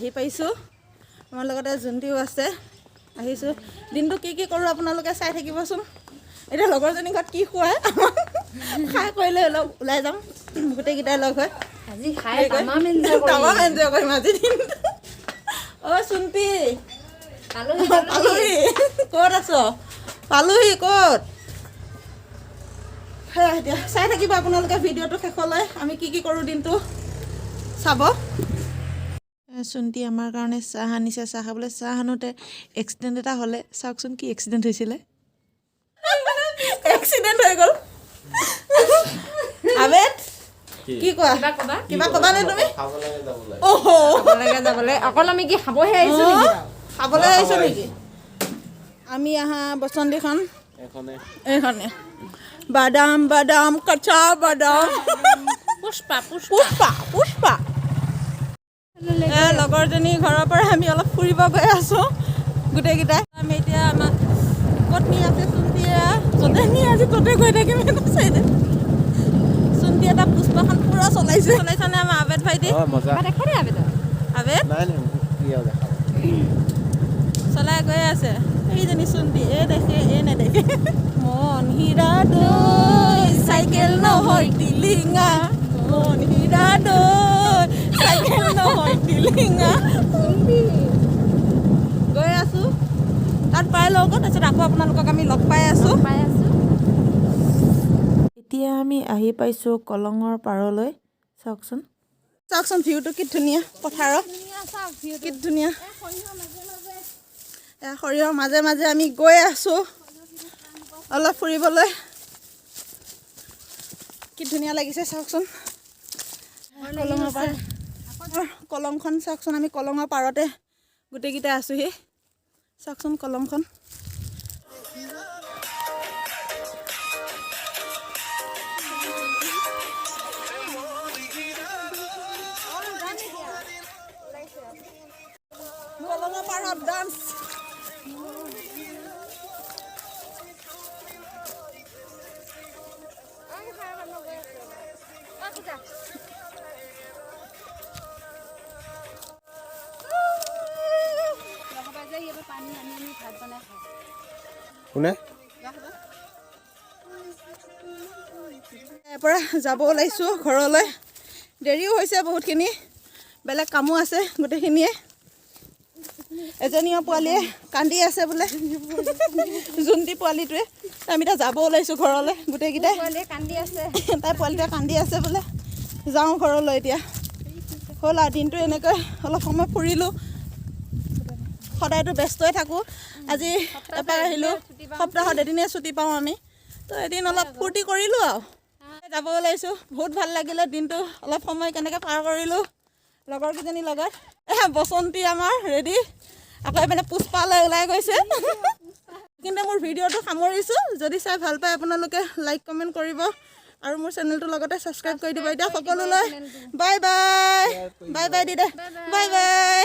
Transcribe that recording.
আহি পাইছোঁ আমাৰ লগতে জুন্তিও আছে আহিছোঁ দিনটো কি কৰোঁ আপোনালোকে চাই থাকিবচোন এতিয়া লগৰজনী ঘৰত কি খুৱাই খাই কৰিলে অলপ ওলাই যাম গোটেইকেইটাই লগ হৈ আজি খাই তামাম এনজয় কৰিম আজি দিনটো অ' চুন্তি পালোহি ক'ত আছ পালোহি ক'ত সেয়া এতিয়া চাই থাকিব আপোনালোকে ভিডিঅ'টো শেষলৈ আমি কি কৰোঁ দিনটো চাব চুন্তি আমাৰ কাৰণে চাহ আনিছে চাহ খাবলৈ চাহ আনোতে এক্সিডেণ্ট এটা হ'লে চাওকচোন কি এক্সিডেণ্ট হৈছিলে এক্সিডেণ্ট হৈ গ'ল আবেদ কি কোৱা কিবা ক'বা নে তুমি অকল আমি কি খাবহে আহিছো খাবলৈ আহিছোঁ নেকি আমি আহা বসন্তীখন এইখনে বাদাম বাদাম কচা বাদাম পুষ্পা পুষ্পা পুষ্পা লগৰজনী ঘৰৰ পৰা আমি অলপ ফুৰিব গৈ আছোঁ গোটেইকেইটাই আমি এতিয়া আমাক ক'ত নি আছে চুন্তিয়ে য'তে নি আজি ত'তে গৈ থাকিম সেইটো চাইডে চুন্তি এটা পুষ্পাখন পুৰা চলাইছানে আমাৰ আবেদ ভাইটি আবেদ চলাই গৈ আছে এইজনী চুন্তি এই দেখে এই নেদেখে মন হীৰা দৈ চাইকেল নহয় টিলিঙা মন হীৰা দৈ চাইকেল নহয় টিলিঙা গৈ আছোঁ তাত পাই লওঁ তাৰপিছত আকৌ আপোনালোকক আমি লগ পাই আছোঁ এতিয়া আমি আহি পাইছোঁ কলঙৰ পাৰলৈ চাওকচোন ভিউটো কি ধুনীয়া পথাৰৰ কি ধুনীয়া সৰিয়হৰ মাজে মাজে আমি গৈ আছোঁ অলপ ফুৰিবলৈ কি ধুনীয়া লাগিছে চাওকচোন কলঙৰ পাৰ কলংখন চাওকচোন আমি কলঙৰ পাৰতে গোটেইকেইটা আছোঁহি চাওকচোন কলংখন কলঙৰ পাৰত ডান্স ইয়াৰ পৰা যাব ওলাইছোঁ ঘৰলৈ দেৰিও হৈছে বহুতখিনি বেলেগ কামো আছে গোটেইখিনিয়ে এজনীও পোৱালীয়ে কান্দি আছে বোলে জুন্তি পোৱালীটোৱে আমি এতিয়া যাব ওলাইছোঁ ঘৰলৈ গোটেইকেইটাই তাই পোৱালীটোৱে কান্দি আছে বোলে যাওঁ ঘৰলৈ এতিয়া হ'ল আৰু দিনটো এনেকৈ অলপ সময় ফুৰিলোঁ সদায়তো ব্যস্তই থাকোঁ আজি এপাক আহিলোঁ সপ্তাহত এদিনে ছুটি পাওঁ আমি তো এদিন অলপ ফূৰ্তি কৰিলোঁ আৰু যাব ওলাইছোঁ বহুত ভাল লাগিলে দিনটো অলপ সময় কেনেকৈ পাৰ কৰিলোঁ লগৰকেইজনীৰ লগত বসন্তী আমাৰ ৰেডি আকৌ এইপিনে পুষ্পালৈ ওলাই গৈছে কিন্তু মোৰ ভিডিঅ'টো সামৰিছোঁ যদি চাই ভাল পায় আপোনালোকে লাইক কমেণ্ট কৰিব আৰু মোৰ চেনেলটোৰ লগতে ছাবস্ক্ৰাইব কৰি দিব এতিয়া সকলোলৈ বাই বাই বাই বাই দিদা বাই বাই